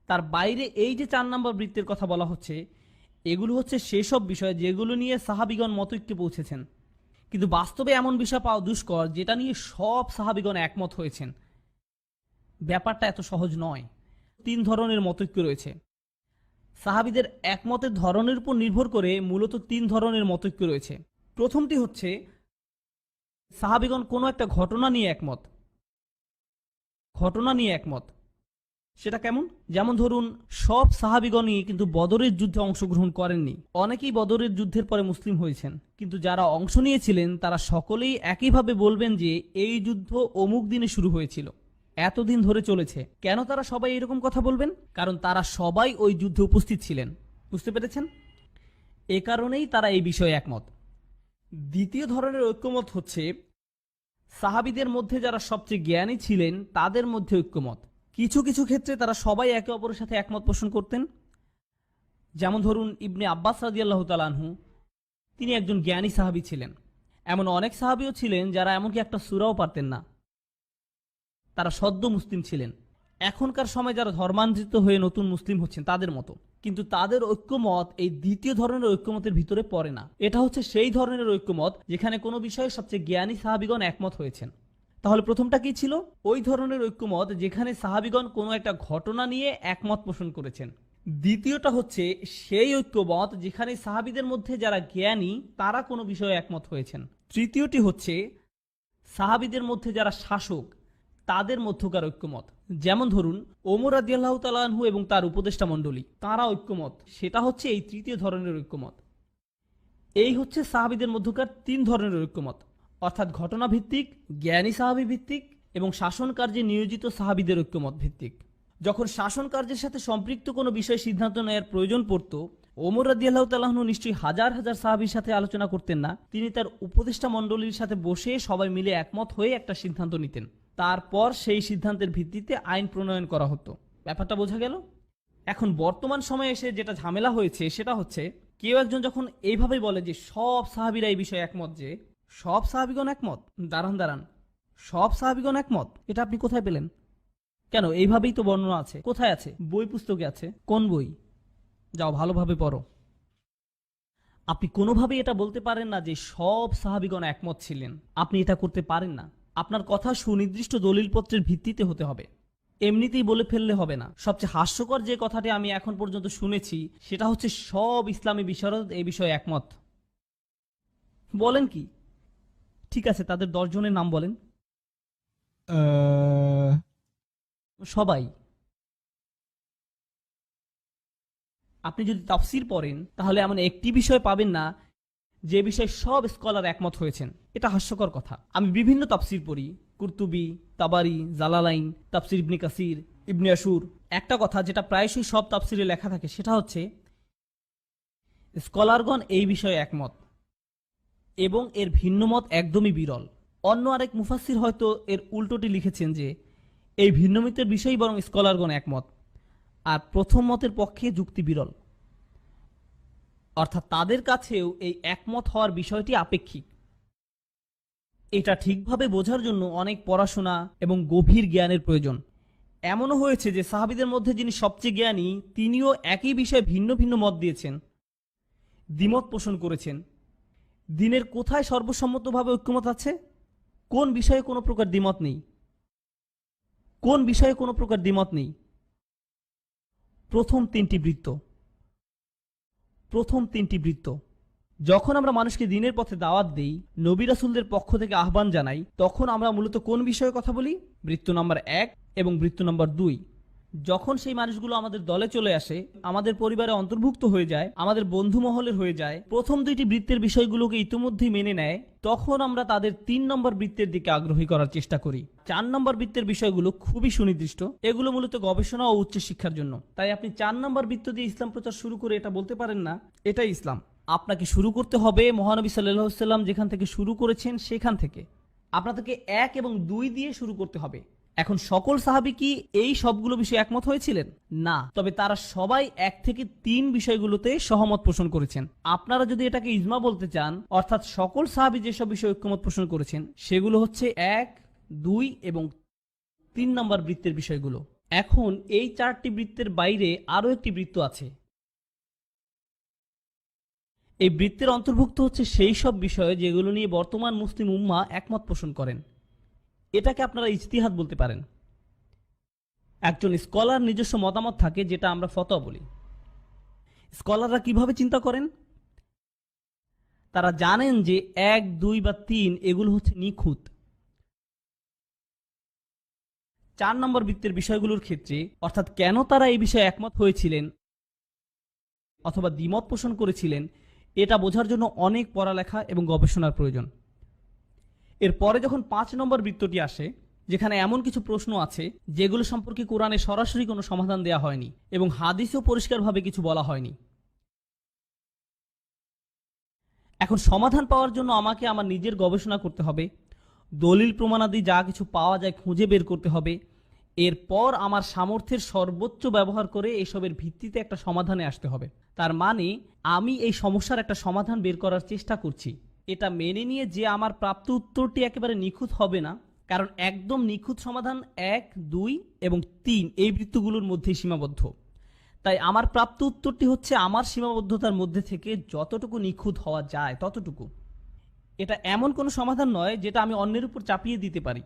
তার বাইরে এই যে 4 নম্বর বৃত্তের কথা বলা হচ্ছে, এগুলো হচ্ছে সেসব বিষয় যেগুলো নিয়ে সাহাবীগণ মতৈক্যে পৌঁছেছেন, কিন্তু বাস্তবে এমন বিষয় পাওয়া দুষ্কর যেটা নিয়ে সব সাহাবীগণ একমত হয়েছেন। ব্যাপারটা এত সহজ নয়। 3 ধরনের মতৈক্য রয়েছে। সাহাবীদের একমতের ধরনের উপর নির্ভর করে মূলত 3 ধরনের মতৈক্য রয়েছে। প্রথমটি হচ্ছে সাহাবীগণ কোনো একটা ঘটনা নিয়ে একমত। সেটা কেমন? যেমন ধরুন, সব সাহাবীগণই কিন্তু বদরের যুদ্ধে অংশগ্রহণ করেননি। অনেকেই বদরের যুদ্ধের পরে মুসলিম হয়েছেন, কিন্তু যারা অংশ নিয়েছিলেন তারা সকলেই একইভাবে বলবেন যে এই যুদ্ধ অমুক দিনে শুরু হয়েছিল, এতদিন ধরে চলেছে। কেন তারা সবাই এরকম কথা বলবেন? কারণ তারা সবাই ওই যুদ্ধে উপস্থিত ছিলেন। বুঝতে পেরেছেন? এ কারণেই তারা এই বিষয়ে একমত। দ্বিতীয় ধরনের ঐক্যমত হচ্ছে সাহাবীদের মধ্যে যারা সবচেয়ে জ্ঞানী ছিলেন তাদের মধ্যে ঐক্যমত। কিছু কিছু ক্ষেত্রে তারা সবাই একে অপরের সাথে একমত পোষণ করতেন। যেমন ধরুন, ইবনে আব্বাস রাদিয়াল্লাহু তাআলা আনহু, তিনি একজন জ্ঞানী সাহাবী ছিলেন। এমন অনেক সাহাবীও ছিলেন যারা এমনকি একটা সূরাও পারতেন না, তারা সদ্য মুসলিম ছিলেন। এখনকার সময় যারা ধর্মান্তরিত হয়ে নতুন মুসলিম হচ্ছেন তাদের মতো, কিন্তু তাদের ঐক্যমত এই দ্বিতীয় ধরনের ঐক্যমতের ভিতরে পড়ে না। এটা হচ্ছে সেই ধরনের ঐক্যমত যেখানে কোনো বিষয়ে সবচেয়ে জ্ঞানী সাহাবীগণ একমত হয়েছেন। তাহলে প্রথমটা কি ছিল? ওই ধরনের ঐক্যমত যেখানে সাহাবীগণ কোনো একটা ঘটনা নিয়ে একমত পোষণ করেছেন। দ্বিতীয়টা হচ্ছে সেই ঐক্যমত যেখানে সাহাবীদের মধ্যে যারা জ্ঞানী তারা কোনো বিষয়ে একমত হয়েছেন। তৃতীয়টি হচ্ছে সাহাবীদের মধ্যে যারা শাসক তাদের মধ্যকার ঐক্যমত। যেমন ধরুন, ওমর রাদিয়াল্লাহু তাআলা আনহু এবং তার উপদেষ্টা মণ্ডলী, তারা ঐক্যমত। সেটা হচ্ছে এই তৃতীয় ধরনের ঐক্যমত। এই হচ্ছে সাহাবীদের মধ্যকার 3 ধরনের ঐক্যমত, অর্থাৎ ঘটনা ভিত্তিক, জ্ঞানী সাহাবী ভিত্তিক এবং শাসন কার্যে নিয়োজিত সাহাবীদের ঐক্যমত ভিত্তিক। যখন শাসন কার্যের সাথে সম্পৃক্ত কোনো বিষয়ে সিদ্ধান্ত নেওয়ার প্রয়োজন পড়ত, ওমর রাদিয়াল্লাহু তাআলা আনহু নিশ্চয়ই হাজার হাজার সাহাবীর সাথে আলোচনা করতেন না। তিনি তার উপদেষ্টা মণ্ডলীর সাথে বসে সবাই মিলে একমত হয়ে একটা সিদ্ধান্ত নিতেন। তারপর সেই সিদ্ধান্তের ভিত্তিতে আইন প্রণয়ন করা হতো। ব্যাপারটা বোঝা গেল? এখন বর্তমান সময়ে এসে যেটা ঝামেলা হয়েছে সেটা হচ্ছে, কেউ একজন যখন এইভাবেই বলে যে সব সাহাবীরা এই বিষয়ে একমত, যে সব সাহাবীগণ একমত, দাঁড়ান, সব সাহাবীগণ একমত, এটা আপনি কোথায় পেলেন? কেন, এইভাবেই তো বর্ণনা আছে। কোথায় আছে? বই পুস্তকে আছে। কোন বই? যাও ভালোভাবে পড়ো। আপনি কোনোভাবেই এটা বলতে পারেন না যে সব সাহাবীগণ একমত ছিলেন। আপনি এটা করতে পারেন না। আপনার কথা সুনির্দিষ্ট দলিলপত্রের ভিত্তিতে হতে হবে। এমনিতেই বলে ফেললে হবে না। সবচেয়ে হাস্যকর যে কথাটি আমি এখন পর্যন্ত শুনেছি সেটা হচ্ছে সব ইসলামী বিশারদ এই বিষয়ে একমত। বলেন কি? ঠিক আছে, তাদের 10 জনের নাম বলেন। সবাই। আপনি যদি তাফসির পড়েন তাহলে এমন একটি বিষয় পাবেন না যে বিষয়ে সব স্কলার একমত হয়েছেন। এটা হাস্যকর কথা। আমি বিভিন্ন তাফসির পড়ি, কুরতুবী, তাবারি, জালালাইন, তাফসির ইবনে কাসির, ইবনে আশুর। একটা কথা যেটা প্রায়শই সব তাফসিরে লেখা থাকে সেটা হচ্ছে স্কলারগণ এই বিষয়ে একমত এবং এর ভিন্ন মত একদমই বিরল। অন্য আরেক মুফাসসির হয়তো এর উল্টোটি লিখেছেন যে এই ভিন্ন মতের বিষয়েই বরং স্কলারগণ একমত, আর প্রথম মতের পক্ষে যুক্তি বিরল। অর্থাৎ তাদের কাছেও এই একমত হওয়ার বিষয়টি আপেক্ষিক। এটা ঠিকভাবে বোঝার জন্য অনেক পড়াশোনা এবং গভীর জ্ঞানের প্রয়োজন। এমনও হয়েছে যে সাহাবীদের মধ্যে যিনি সবচেয়ে জ্ঞানী তিনিও একই বিষয়ে ভিন্ন ভিন্ন মত দিয়েছেন, দ্বিমত পোষণ করেছেন। দিনের কোথায় সর্বসম্মতভাবে ঐক্যমত আছে? কোন বিষয়ে কোনো প্রকার দ্বিমত নেই? কোন বিষয়ে কোনো প্রকার দ্বিমত নেই? প্রথম তিনটি বৃত্ত। প্রথম তিনটি বৃত্ত। যখন আমরা মানুষকে দ্বীনের পথে দাওয়াত দেই, নবী রাসূলদের পক্ষ থেকে আহ্বান জানাই, তখন আমরা মূলত কোন বিষয়ে কথা বলি? বৃত্ত নম্বর 1 এবং বৃত্ত নম্বর 2। যখন সেই মানুষগুলো আমাদের দলে চলে আসে, আমাদের পরিবারে অন্তর্ভুক্ত হয়ে যায়, আমাদের বন্ধু মহলের হয়ে যায়, প্রথম দুইটি বৃত্তের বিষয়গুলোকে ইতিমধ্যেই মেনে নেয়, তখন আমরা তাদের 3 নম্বর বৃত্তের দিকে আগ্রহী করার চেষ্টা করি। 4 নম্বর বৃত্তের বিষয়গুলো খুবই সুনির্দিষ্ট, এগুলো মূলত গবেষণা ও উচ্চ শিক্ষার জন্য। তাই আপনি 4 নম্বর বৃত্ত দিয়ে ইসলাম প্রচার শুরু করে এটা বলতে পারেন না এটাই ইসলাম। আপনাকে শুরু করতে হবে মহানবী সাল্লাল্লাহু আলাইহি ওয়াসাল্লাম যেখান থেকে শুরু করেছেন সেখান থেকে। আপনাদেরকে 1 এবং 2 দিয়ে শুরু করতে হবে। এখন সকল সাহাবী কি এই সবগুলো বিষয়ে একমত হয়েছিলেন? না, তবে তারা সবাই 1 থেকে 3 বিষয়গুলোতে সহমত পোষণ করেছেন। আপনারা যদি এটাকে ইজমা বলতে চান, অর্থাৎ সকল সাহাবী যেসব বিষয়ে ঐক্যমত পোষণ করেছেন সেগুলো হচ্ছে 1, 2 এবং 3 নম্বর বৃত্তের বিষয়গুলো। এখন এই 4টি বৃত্তের বাইরে আরও একটি বৃত্ত আছে। এই বৃত্তের অন্তর্ভুক্ত হচ্ছে সেই সব বিষয় যেগুলো নিয়ে বর্তমান মুসলিম উম্মাহ একমত পোষণ করেন। এটাকে আপনারা ইজতিহাদ বলতে পারেন। একজন স্কলার নিজস্ব মতামত থাকে যেটা আমরা ফতোয়া বলি। স্কলাররা কিভাবে চিন্তা করেন? তারা জানেন যে 1, 2 বা 3 এগুলো হচ্ছে নিখুঁত। 4 নম্বর বৃত্তের বিষয়গুলোর ক্ষেত্রে, অর্থাৎ কেন তারা এই বিষয়ে একমত হয়েছিলেন অথবা দ্বিমত পোষণ করেছিলেন, এটা বোঝার জন্য অনেক পড়ালেখা এবং গবেষণার প্রয়োজন। এরপরে যখন 5 নম্বর বৃত্তটি আসে, যেখানে এমন কিছু প্রশ্ন আছে যেগুলো সম্পর্কে কোরআনে সরাসরি কোনো সমাধান দেওয়া হয়নি এবং হাদিসেও পরিষ্কারভাবে কিছু বলা হয়নি। এখন সমাধান পাওয়ার জন্য আমাকে আমার নিজের গবেষণা করতে হবে, দলিল প্রমাণাদি যা কিছু পাওয়া যায় খুঁজে বের করতে হবে। এরপর আমার সামর্থ্যের সর্বোচ্চ ব্যবহার করে এসবের ভিত্তিতে একটা সমাধানে আসতে হবে। তার মানে আমি এই সমস্যার একটা সমাধান বের করার চেষ্টা করছি। এটা মেনে নিয়ে যে আমার প্রাপ্ত উত্তরটি একেবারে নিখুঁত হবে না, কারণ একদম নিখুঁত সমাধান 1, 2 এবং 3 এই বৃত্তগুলোর মধ্যেই সীমাবদ্ধ। তাই আমার প্রাপ্ত উত্তরটি হচ্ছে আমার সীমাবদ্ধতার মধ্যে থেকে যতটুকু নিখুঁত হওয়া যায় ততটুকু। এটা এমন কোনো সমাধান নয় যেটা আমি অন্যের উপর চাপিয়ে দিতে পারি,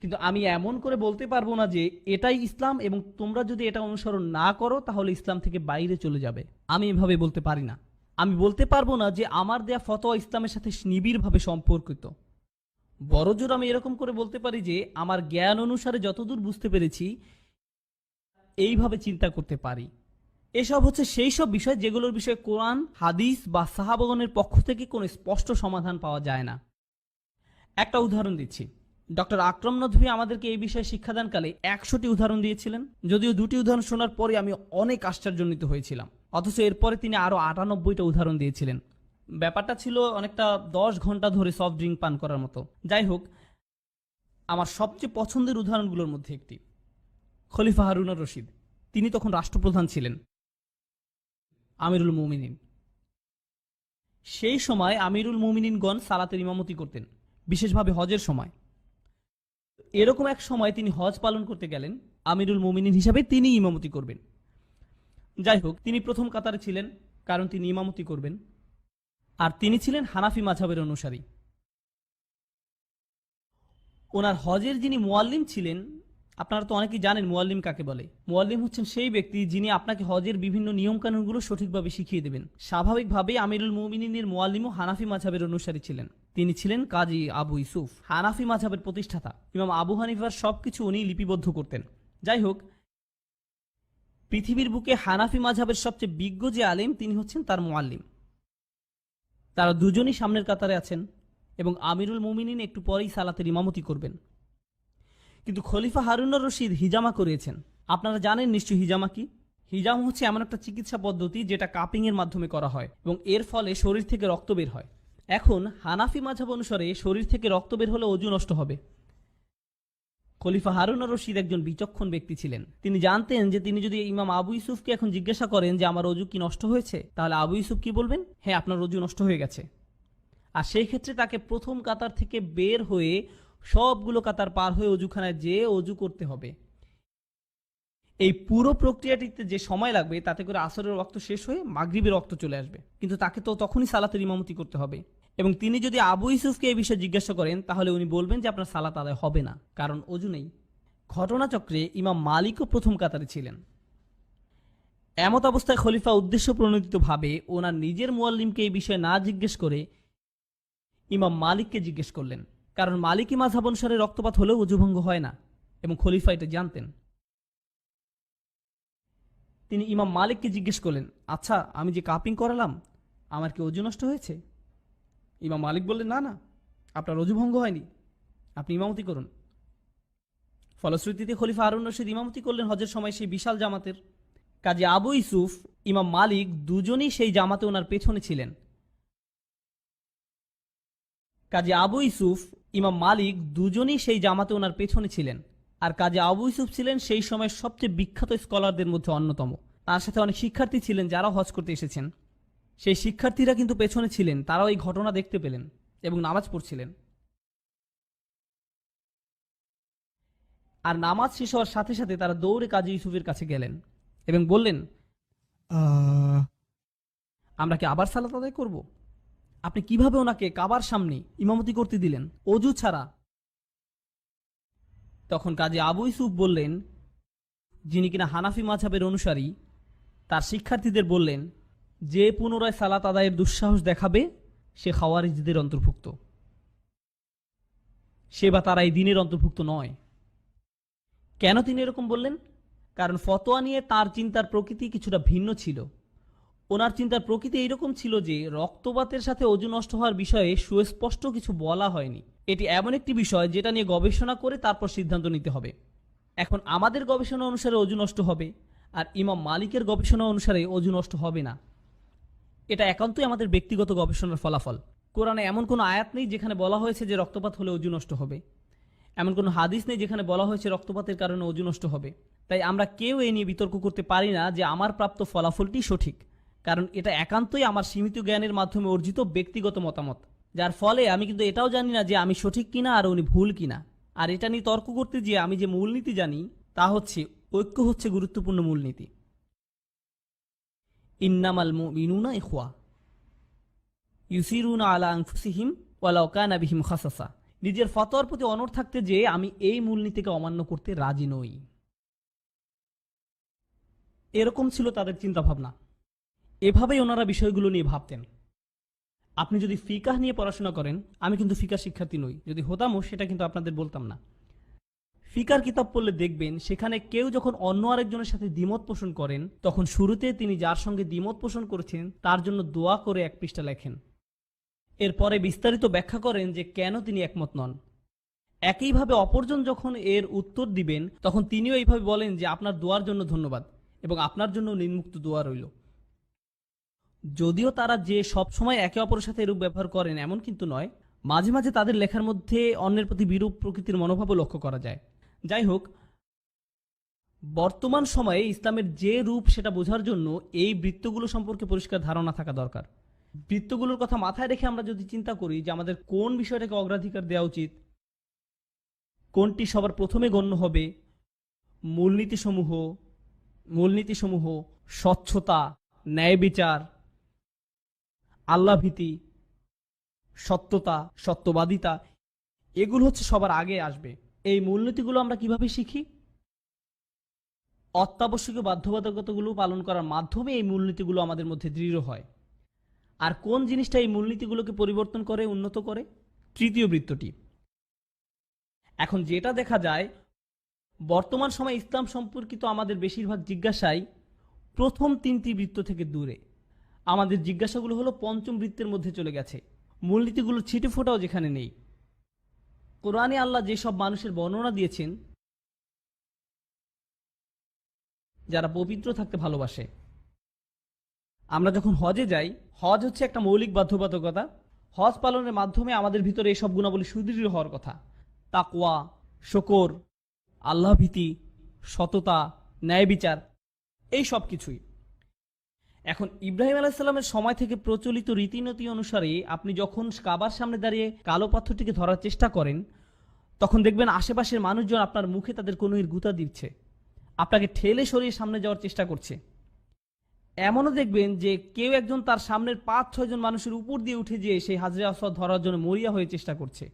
কিন্তু আমি এমন করে বলতে পারবো না যে এটাই ইসলাম এবং তোমরা যদি এটা অনুসরণ না করো তাহলে ইসলাম থেকে বাইরে চলে যাবে। আমি এভাবে বলতে পারি না। আমি বলতে পারবো না যে আমার দেয়া ফতোয়া ইসলামের সাথে নিবিড়ভাবে সম্পর্কিত। বড়জোর আমি এরকম করে বলতে পারি যে আমার জ্ঞান অনুসারে যতদূর বুঝতে পেরেছি এইভাবে চিন্তা করতে পারি। এসব হচ্ছে সেই সব বিষয় যেগুলোর বিষয়ে কোরআন, হাদিস বা সাহাবাগণের পক্ষ থেকে কোনো স্পষ্ট সমাধান পাওয়া যায় না। একটা উদাহরণ দিচ্ছি। ডক্টর আকরাম নদভী আমাদেরকে এই বিষয়ে শিক্ষাদানকালে 100টি উদাহরণ দিয়েছিলেন। যদিও 2টি উদাহরণ শোনার পরে আমি অনেক আশ্চর্যান্বিত হয়েছিলাম, অথচ এরপরে তিনি আরও 98টা উদাহরণ দিয়েছিলেন। ব্যাপারটা ছিল অনেকটা 10 ঘন্টা ধরে সফট ড্রিঙ্ক পান করার মতো। যাই হোক, আমার সবচেয়ে পছন্দের উদাহরণগুলোর মধ্যে একটি খলিফা হারুনুর রশিদ। তিনি তখন রাষ্ট্রপ্রধান ছিলেন, আমিরুল মুমিনিন। সেই সময় আমিরুল মুমিনিনগণ সালাতের ইমামতি করতেন, বিশেষভাবে হজের সময়। এরকম এক সময় তিনি হজ পালন করতে গেলেন, আমিরুল মুমিনিন হিসাবে তিনি ইমামতি করবেন। যাই হোক, তিনি প্রথম কাতারে ছিলেন কারণ তিনি ইমামতি করবেন, আর তিনি ছিলেন হানাফি মাযহাবের অনুসারী। ওনার হজের যিনি মুয়াল্লিম ছিলেন, আপনারা তো অনেকেই জানেন মুয়াল্লিম কাকে বলে। মুয়াল্লিম হচ্ছেন সেই ব্যক্তি যিনি আপনাকে হজের বিভিন্ন নিয়মকানুনগুলো সঠিকভাবে শিখিয়ে দেবেন। স্বাভাবিকভাবেই আমিরুল মুমিনিনের মুয়াল্লিমও হানাফি মাযহাবের অনুসারী ছিলেন। তিনি ছিলেন কাজী আবু ইউসুফ, হানাফি মাযহাবের প্রতিষ্ঠাতা। ইমাম আবু হানিফার সবকিছু উনি লিপিবদ্ধ করতেন। যাই হোক, পৃথিবীর বুকে হানাফি মাযহাবের সবচেয়ে বিজ্ঞ যে আলেম তিনি হচ্ছেন তার মুয়াল্লিম। তারা দুজনই সামনের কাতারে আছেন এবং আমিরুল মুমিনিন একটু পরেই সালাতের ইমামতি করবেন। কিন্তু খলিফা হারুনুর রশিদ হিজামা করিয়েছেন। আপনারা জানেন নিশ্চয়ই হিজামা কি? হিজামা হচ্ছে এমন একটা চিকিৎসা পদ্ধতি যেটা কাপিং এর মাধ্যমে করা হয় এবং এর ফলে শরীর থেকে রক্ত বের হয়। এখন হানাফি মাযহাব অনুসারে শরীর থেকে রক্ত বের হলে অজু নষ্ট হবে। খলিফা হারুনুর রশিদ একজন বিচক্ষণ ব্যক্তি ছিলেন। তিনি জানতেন যে তিনি যদি ইমাম আবু ইউসুফকে এখন জিজ্ঞাসা করেন যে আমার অজু কি নষ্ট হয়েছে, তাহলে আবু ইউসুফ কি বলবেন? হ্যাঁ, আপনার অজু নষ্ট হয়ে গেছে। আর সেই ক্ষেত্রে তাকে প্রথম কাতার থেকে বের হয়ে সবগুলো কাতার পার হয়ে অজুখানায় যেয়ে অজু করতে হবে। এই পুরো প্রক্রিয়াটিতে যে সময় লাগবে তাতে করে আসরের রক্ত শেষ হয়ে মাগরিবের রক্ত চলে আসবে, কিন্তু তাকে তো তখনই সালাতের ইমামতি করতে হবে। এবং তিনি যদি আবু ইউসুফকে এই বিষয়ে জিজ্ঞাসা করেন তাহলে উনি বলবেন যে আপনার সালাত আদায় হবে না, কারণ অজু নেই। ঘটনাচক্রে ইমাম মালিকও প্রথম কাতারে ছিলেন। এমত অবস্থায় খলিফা উদ্দেশ্য প্রণোদিতভাবে ওনার নিজের মুয়াল্লিমকে এই বিষয়ে না জিজ্ঞেস করে ইমাম মালিককে জিজ্ঞেস করলেন, কারণ মালিকি মাযহাব অনুসারে রক্তপাত হলেও অজুভঙ্গ হয় না এবং খলিফা এটা জানতেন। তিনি ইমাম মালিককে জিজ্ঞেস করলেন, আচ্ছা, আমি যে কাপিং করালাম আমার কি অজু নষ্ট হয়েছে? ইমাম মালিক বললেন, না না, আপনার অজু ভঙ্গ হয়নি, আপনি ইমামতি করুন। ফলশ্রুতিতে খলিফা হারুন রশিদ ইমামতি করলেন হজের সময় সেই বিশাল জামাতের। কাজী আবু ইউসুফ, ইমাম মালিক দুজনেই সেই জামাতে ওনার পেছনে ছিলেন। কাজী আবু ইউসুফ, ইমাম মালিক দুজনেই সেই জামাতে ওনার পেছনে ছিলেন। আর কাজী আবু ইউসুফ ছিলেন সেই সময়ের সবচেয়ে বিখ্যাত স্কলারদের মধ্যে অন্যতম। তার সাথে অনেক শিক্ষার্থী ছিলেন যারা হজ করতে এসেছেন। সেই শিক্ষার্থীরা কিন্তু পেছনে ছিলেন, তারাও এই ঘটনা দেখতে পেলেন এবং নামাজ পড়ছিলেন। আর নামাজ শেষ হওয়ার সাথে সাথে তারা দৌড়ে কাজী ইউসুফের কাছে গেলেন এবং বললেন, আমরা কি আবার সালাত আদায় করব? আপনি কিভাবে ওনাকে কাবার সামনে ইমামতি করতে দিলেন অজু ছাড়া? তখন কাজী আবু ইউসুফ বললেন, যিনি কিনা হানাফি মাযহাবের অনুসারী, তার শিক্ষার্থীদের বললেন, যে পুনরায় সালাত আদায়ের দুঃসাহস দেখাবে সে খাওয়ারিজদের অন্তর্ভুক্ত, সে বা তারা এই দিনের অন্তর্ভুক্ত নয়। কেন তিনি এরকম বললেন? কারণ ফতোয়া নিয়ে তার চিন্তার প্রকৃতি কিছুটা ভিন্ন ছিল। ওনার চিন্তার প্রকৃতি এইরকম ছিল যে রক্তপাতের সাথে অজু নষ্ট হওয়ার বিষয়ে সুস্পষ্ট কিছু বলা হয়নি। এটি এমন একটি বিষয় যেটা নিয়ে গবেষণা করে তারপর সিদ্ধান্ত নিতে হবে। এখন আমাদের গবেষণা অনুসারে অজু নষ্ট হবে, আর ইমাম মালিকের গবেষণা অনুসারে অজু নষ্ট হবে না। এটা একান্তই আমাদের ব্যক্তিগত গবেষণার ফলাফল। কোরআনে এমন কোনো আয়াত নেই যেখানে বলা হয়েছে যে রক্তপাত হলে অজু নষ্ট হবে, এমন কোনো হাদিস নেই যেখানে বলা হয়েছে রক্তপাতের কারণে অজু নষ্ট হবে। তাই আমরা কেউ এ নিয়ে বিতর্ক করতে পারি না যে আমার প্রাপ্ত ফলাফলটি সঠিক, কারণ এটা একান্তই আমার সীমিত জ্ঞানের মাধ্যমে অর্জিত ব্যক্তিগত মতামত, যার ফলে আমি কিন্তু এটাও জানি না যে আমি সঠিক কিনা আর উনি ভুল কিনা। আর এটা নিয়ে তর্ক করতে গিয়ে আমি যে মূলনীতি জানি তা হচ্ছে ঐক্য হচ্ছে গুরুত্বপূর্ণ মূলনীতি। ইন্নামাল মুমিনুনা ইখওয়া ইউসিরুনা আলা আনফুসিহিম ওয়ালাউ কানা বিহিম খাসাসা। নিজের ফতোয়ার প্রতি অনড় থাকতে যে আমি এই মূলনীতিকে অমান্য করতে রাজি নই। এরকম ছিল তাদের চিন্তাভাবনা। এভাবেই ওনারা বিষয়গুলো নিয়ে ভাবতেন। আপনি যদি ফিকাহ নিয়ে পড়াশোনা করেন, আমি কিন্তু ফিকাহ শিক্ষার্থী নই, যদি হতামও সেটা কিন্তু আপনাদের বলতাম না। ফিকার কিতাব পড়লে দেখবেন সেখানে কেউ যখন অন্য আরেকজনের সাথে দ্বিমত পোষণ করেন তখন শুরুতে তিনি যার সঙ্গে দ্বিমত পোষণ করেছেন তার জন্য দোয়া করে এক পৃষ্ঠা লেখেন, এরপরে বিস্তারিত ব্যাখ্যা করেন যে কেন তিনি একমত নন। একইভাবে অপরজন যখন এর উত্তর দিবেন তখন তিনিও এইভাবে বলেন যে আপনার দোয়ার জন্য ধন্যবাদ এবং আপনার জন্য নিম্মুক্ত দোয়া রইল। যদিও তারা যে সবসময় একে অপরের সাথে এরূপ ব্যবহার করেন এমন কিন্তু নয়, মাঝে মাঝে তাদের লেখার মধ্যে অন্যের প্রতি বিরূপ প্রকৃতির মনোভাবও লক্ষ্য করা যায়। যাই হোক, বর্তমান সময়ে ইসলামের যে রূপ সেটা বোঝার জন্য এই বৃত্তগুলো সম্পর্কে পরিষ্কার ধারণা থাকা দরকার। বৃত্তগুলোর কথা মাথায় রেখে আমরা যদি চিন্তা করি যে আমাদের কোন বিষয়টাকে অগ্রাধিকার দেওয়া উচিত, কোনটি সবার প্রথমে গণ্য হবে, মূলনীতিসমূহ স্বচ্ছতা, ন্যায় বিচার, আল্লাহভীতি, সত্যতা, সত্যবাদিতা, এগুলো হচ্ছে সবার আগে আসবে। এই মূলনীতিগুলো আমরা কিভাবে শিখি? অত্যাবশ্যকীয় বাধ্যবাধকতাগুলো পালন করার মাধ্যমে এই মূলনীতিগুলো আমাদের মধ্যে দৃঢ় হয়। আর কোন জিনিসটা এই মূলনীতিগুলোকে পরিবর্তন করে, উন্নত করে? তৃতীয় বৃত্তটি। এখন যেটা দেখা যায় বর্তমান সময়ে ইসলাম সম্পর্কিত আমাদের বেশিরভাগ জিজ্ঞাসাই প্রথম তিনটি বৃত্ত থেকে দূরে। আমাদের জিজ্ঞাসাগুলো হলো পঞ্চম বৃত্তের মধ্যে চলে গেছে, মূলনীতিগুলো ছিটে ফোটাও যেখানে নেই। কোরআনে আল্লাহ যেসব মানুষের বর্ণনা দিয়েছেন যারা পবিত্র থাকতে ভালোবাসে। আমরা যখন হজে যাই, হজ হচ্ছে একটা মৌলিক বাধ্যবাধকতা। হজ পালনের মাধ্যমে আমাদের ভিতরে এসব গুণাবলী সুদৃঢ় হওয়ার কথা। তাকওয়া, শকর, আল্লাহ ভীতি, সততা, ন্যায় বিচার, এই সব কিছুই। এখন ইব্রাহিম আলাইসাল্লামের সময় থেকে প্রচলিত রীতিনীতি অনুসারে আপনি যখন কাবার সামনে দাঁড়িয়ে কালো পাথরটিকে ধরার চেষ্টা করেন, তখন দেখবেন আশেপাশের মানুষজন আপনার মুখে তাদের কনুইয়ের গুঁতা দিচ্ছে, আপনাকে ঠেলে সরিয়ে সামনে যাওয়ার চেষ্টা করছে। এমনও দেখবেন যে কেউ একজন তার সামনের 5-6 জন মানুষের উপর দিয়ে উঠে যেয়ে সেই হাজরে আসওয়াদ ধরার জন্য মরিয়া হয়ে চেষ্টা করছে,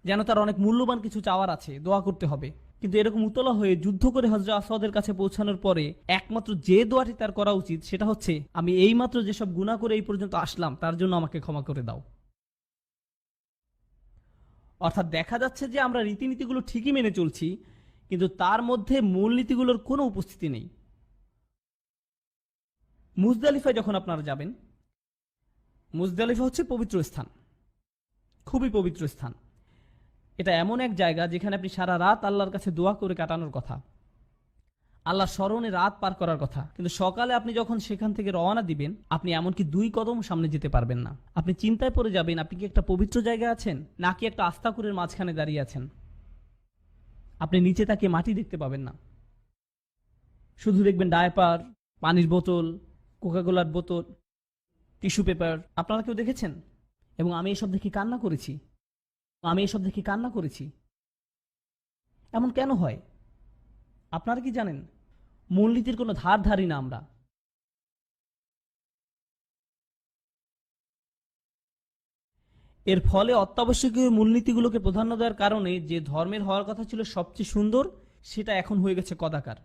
যেন তার অনেক মূল্যবান কিছু চাওয়ার আছে, দোয়া করতে হবে। কিন্তু এরকম উতলা হয়ে যুদ্ধ করে হজরে আসওয়াদের কাছে পৌঁছানোর পরে একমাত্র যে দোয়াটি তার করা উচিত সেটা হচ্ছে, আমি এইমাত্র যেসব গুনাহ করে এই পর্যন্ত আসলাম তার জন্য আমাকে ক্ষমা করে দাও। অর্থাৎ দেখা যাচ্ছে যে আমরা রীতিনীতিগুলো ঠিকই মেনে চলছি, কিন্তু তার মধ্যে মূলনীতিগুলোর কোনো উপস্থিতি নেই। মুজদালিফায় যখন আপনারা যাবেন, মুজদালিফা হচ্ছে পবিত্র স্থান, খুবই পবিত্র স্থান। এটা এমন এক জায়গা যেখানে আপনি সারা রাত আল্লাহর কাছে দোয়া করে কাটানোর কথা, আল্লাহর স্মরণে রাত পার করার কথা। কিন্তু সকালে আপনি যখন সেখান থেকে রওনা দিবেন, আপনি এমনকি 2 কদম সামনে যেতে পারবেন না। আপনি চিন্তায় পড়ে যাবেন, আপনি কি একটা পবিত্র জায়গায় আছেন নাকি একটা আস্তাকুরের মাঝখানে দাঁড়িয়ে আছেন। আপনি নিচে তাকিয়ে মাটি দেখতে পাবেন না, শুধু দেখবেন ডায়পার, পানির বোতল, কোকাকোলার বোতল, টিস্যু পেপার। আপনারা কেউ দেখেছেন? এবং আমি এসব দেখে কান্না করেছি। এমন কেন হয় আপনারা কি জানেন? মূলনীতির কোনো ধার ধারি না আমরা। এর ফলে অত্যাবশ্যকীয় মূলনীতিগুলোকে প্রাধান্য দেওয়ার কারণে যে ধর্মের হওয়ার কথা ছিল সবচেয়ে সুন্দর, সেটা এখন হয়ে গেছে কদাকার।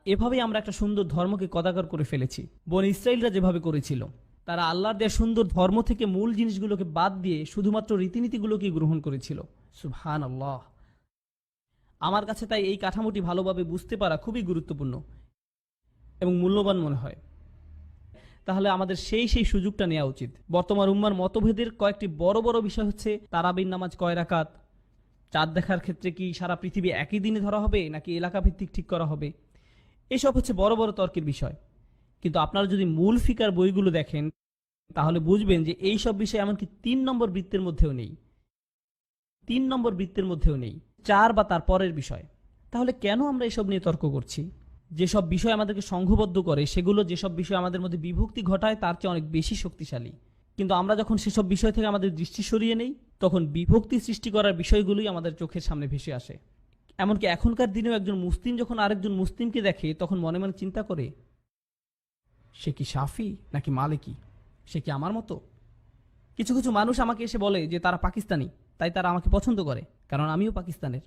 এভাবেই আমরা একটা সুন্দর ধর্মকে কদাকার করে ফেলেছি। বনি ইসরাইলরা যেভাবে করেছিল, তারা আল্লাহর দেয়া সুন্দর ধর্ম থেকে মূল জিনিসগুলোকে বাদ দিয়ে শুধুমাত্র রীতিনীতিগুলোকে গ্রহণ করেছিল। সুবহানাল্লাহ। আমার কাছে তাই এই কাঠামোটি ভালোভাবে বুঝতে পারা খুবই গুরুত্বপূর্ণ এবং মূল্যবান মনে হয়। তাহলে আমাদের সেই সুযোগটা নেওয়া উচিত। বর্তমান উম্মার মতভেদের কয়েকটি বড় বড় বিষয় হচ্ছে, তারাবির নামাজ কয় রাকাত, চাঁদ দেখার ক্ষেত্রে কি সারা পৃথিবী একই দিনে ধরা হবে নাকি এলাকা ভিত্তিক ঠিক করা হবে, এসব হচ্ছে বড় বড় তর্কের বিষয়। কিন্তু আপনারা যদি মূল ফিকার বইগুলো দেখেন, তাহলে বুঝবেন যে এই সব বিষয় এমনকি 3 নম্বর বৃত্তের মধ্যেও নেই, 4 বা তার পরের বিষয়। তাহলে কেন আমরা এসব নিয়ে তর্ক করছি? যেসব বিষয় আমাদেরকে সংঘবদ্ধ করে, সেগুলো যেসব বিষয় আমাদের মধ্যে বিভক্তি ঘটায় তার চেয়ে অনেক বেশি শক্তিশালী। কিন্তু আমরা যখন সেসব বিষয় থেকে আমাদের দৃষ্টি সরিয়ে নেই, তখন বিভক্তি সৃষ্টি করার বিষয়গুলোই আমাদের চোখের সামনে ভেসে আসে। এমনকি এখনকার দিনেও একজন মুসলিম যখন আরেকজন মুসলিমকে দেখে, তখন মনে মনে চিন্তা করে, সে কি শাফি নাকি মালিকি, সে কি আমার মতো? কিছু কিছু মানুষ আমাকে এসে বলে যে তারা পাকিস্তানি, তাই তারা আমাকে পছন্দ করে, কারণ আমিও পাকিস্তানের।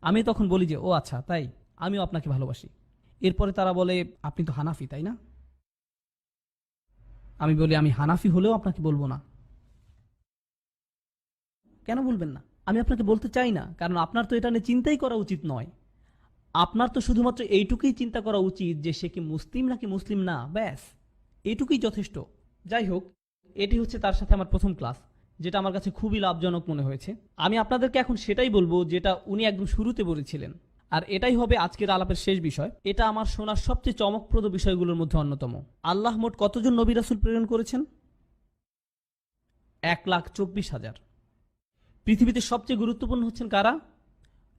আমি তখন বলি যে ও আচ্ছা, তাই আমিও আপনাকে ভালোবাসি। এরপরে তারা বলে, আপনি তো হানাফি, তাই না? আমি বলি, আমি হানাফি হলেও আপনাকে বলবো না। কেন বলবেন না? আমি আপনাকে বলতে চাই না, কারণ আপনার তো এটা নিয়ে চিন্তাই করা উচিত নয়। আপনার তো শুধুমাত্র এইটুকুই চিন্তা করা উচিত যে সে কি মুসলিম নাকি মুসলিম না, ব্যাস এইটুকুই যথেষ্ট। যাই হোক, এটি হচ্ছে তার সাথে আমার প্রথম ক্লাস, যেটা আমার কাছে খুবই লাভজনক মনে হয়েছে। আমি আপনাদেরকে এখন সেটাই বলবো যেটা উনি একদম শুরুতে বলেছিলেন, আর এটাই হবে আজকের আলাপের শেষ বিষয়। এটা আমার শোনার সবচেয়ে চমকপ্রদ বিষয়গুলোর মধ্যে অন্যতম। আল্লাহ মোট কতজন নবী রাসূল প্রেরণ করেছেন? 1,24,000। পৃথিবীতে সবচেয়ে গুরুত্বপূর্ণ হচ্ছেন কারা?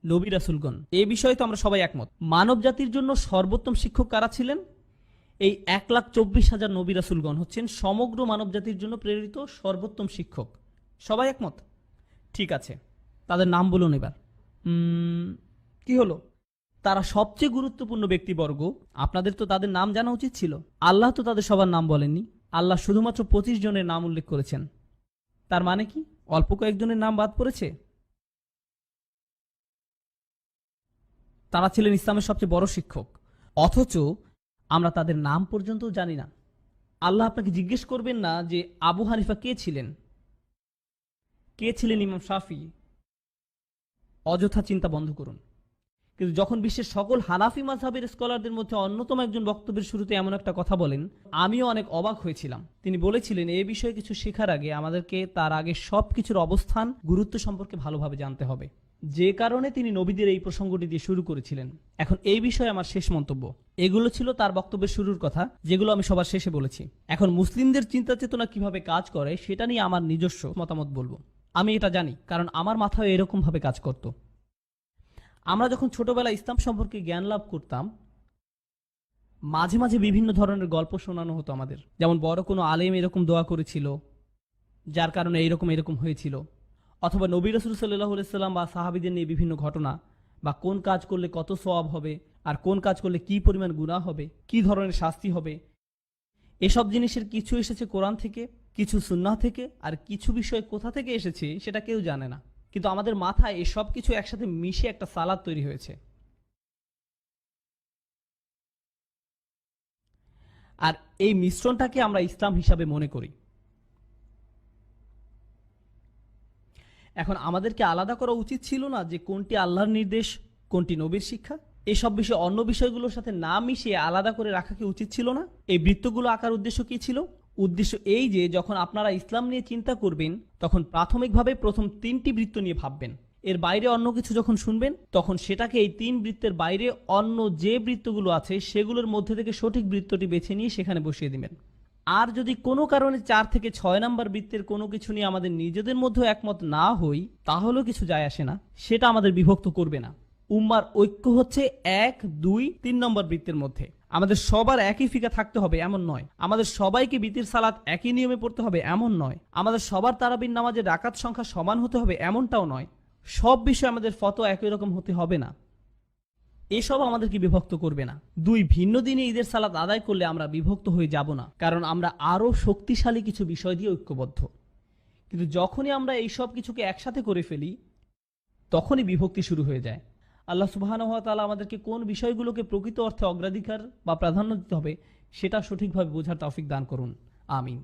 নবী রাসূলগণ। এই বিষয়ে তো আমরা সবাই একমত। মানব জাতির জন্য সর্বোত্তম শিক্ষক কারা ছিলেন? এই 1,24,000 নবী রাসূলগণ হচ্ছেন সমগ্র মানব জাতির জন্য প্রেরিত সর্বোত্তম শিক্ষক। সবাই একমত? ঠিক আছে, তাদের নাম বলুন এবার। কি হলো? তারা সবচেয়ে গুরুত্বপূর্ণ ব্যক্তিবর্গ, আপনাদের তো তাদের নাম জানা উচিত ছিল। আল্লাহ তো তাদের সবার নাম বলেননি, আল্লাহ শুধুমাত্র 25 জনের নাম উল্লেখ করেছেন। তার মানে কি অল্প কয়েকজনের নাম বাদ পড়েছে? তারা ছিলেন ইসলামের সবচেয়ে বড় শিক্ষক, অথচ আমরা তাদের নাম পর্যন্ত জানি না। আল্লাহ আপনাকে জিজ্ঞেস করবেন না যে আবু হানিফা কে ছিলেন, কে ছিলেন ইমাম শাফি। অযথা চিন্তা বন্ধ করুন। কিন্তু যখন বিশ্বের সকল হানাফি মাযহাবের স্কলারদের মধ্যে অন্যতম একজন বক্তব্যের শুরুতে এমন একটা কথা বলেন, আমিও অনেক অবাক হয়েছিলাম। তিনি বলেছিলেন, এই বিষয়ে কিছু শেখার আগে আমাদেরকে তার আগে সবকিছুর অবস্থান, গুরুত্ব সম্পর্কে ভালোভাবে জানতে হবে। যে কারণে তিনি নবীদের এই প্রসঙ্গটি দিয়ে শুরু করেছিলেন। এখন এই বিষয়ে আমার শেষ মন্তব্য। এগুলো ছিল তার বক্তব্যের শুরুর কথা, যেগুলো আমি সবার শেষে বলেছি। এখন মুসলিমদের চিন্তা চেতনা কিভাবে কাজ করে সেটা নিয়ে আমার নিজস্ব মতামত বলবো। আমি এটা জানি, কারণ আমার মাথায় এরকম ভাবে কাজ করত। আমরা যখন ছোটবেলায় ইসলাম সম্পর্কে জ্ঞান লাভ করতাম, মাঝে মাঝে বিভিন্ন ধরনের গল্প শোনানো হতো আমাদের। যেমন বড় কোনো আলেম এরকম দোয়া করেছিল, যার কারণে এরকম হয়েছিল, অথবা নবী রাসূল সাল্লাল্লাহু আলাইহি সাল্লাম বা সাহাবীদের নিয়ে বিভিন্ন ঘটনা, বা কোন কাজ করলে কত সওয়াব হবে, আর কোন কাজ করলে কি পরিমাণ গুনাহ হবে, কি ধরনের শাস্তি হবে। এসব জিনিসের কিছু এসেছে কোরআন থেকে, কিছু সুন্নাহ থেকে, আর কিছু বিষয় কোথা থেকে এসেছে সেটা কেউ জানে না। কিন্তু আমাদের মাথায় এসব কিছু একসাথে মিশে একটা সালাদ তৈরি হয়েছে। আর এই মিশ্রণটাকে আমরা ইসলাম হিসাবে মনে করি। এখন আমাদেরকে আলাদা করা উচিত ছিল না যে কোনটি আল্লাহর নির্দেশ, কোনটি নবীর শিক্ষা? এসব বিষয় অন্য বিষয়গুলোর সাথে না মিশিয়ে আলাদা করে রাখা কি উচিত ছিল না? এই বৃত্তগুলো আঁকার উদ্দেশ্য কি ছিল? উদ্দেশ্য এই যে যখন আপনারা ইসলাম নিয়ে চিন্তা করবেন, তখন প্রাথমিকভাবে প্রথম 3টি বৃত্ত নিয়ে ভাববেন। এর বাইরে অন্য কিছু যখন শুনবেন, তখন সেটাকে এই 3 বৃত্তের বাইরে অন্য যে বৃত্তগুলো আছে সেগুলোর মধ্যে থেকে সঠিক বৃত্তটি বেছে নিয়ে সেখানে বসিয়ে দিবেন। আর যদি কোনো কারণে 4 থেকে 6 নম্বর বৃত্তের কোনো কিছু নিয়ে আমাদের নিজেদের মধ্যে একমত না হই, তাহলেও কিছু যায় আসে না, সেটা আমাদের বিভক্ত করবে না। উম্মার ঐক্য হচ্ছে 1, 2, 3 নম্বর বৃত্তের মধ্যে। আমাদের সবার একই ফিকা থাকতে হবে এমন নয়। আমাদের সবাইকে বিতির সালাত একই নিয়মে পড়তে হবে এমন নয়। আমাদের সবার তারাবির নামাজের রাকাত সংখ্যা সমান হতে হবে এমনটাও নয়। সব বিষয়ে আমাদের ফতোয়া একই রকম হতে হবে না। এসব আমাদেরকে বিভক্ত করবে না। 2 ভিন্ন দিনে ঈদের সালাত আদায় করলে আমরা বিভক্ত হয়ে যাব না, কারণ আমরা আরো শক্তিশালী কিছু বিষয় দিয়ে ঐক্যবদ্ধ। কিন্তু যখনই আমরা এই সব কিছুকে একসাথে করে ফেলি, তখনই বিভক্তি শুরু হয়ে যায়। আল্লাহ সুবহানাহু ওয়া তাআলা আমাদেরকে কোন বিষয়গুলোকে প্রকৃত অর্থে অগ্রাধিকার বা প্রাধান্য দিতে হবে সেটা সঠিকভাবে বোঝার তৌফিক দান করুন। আমিন।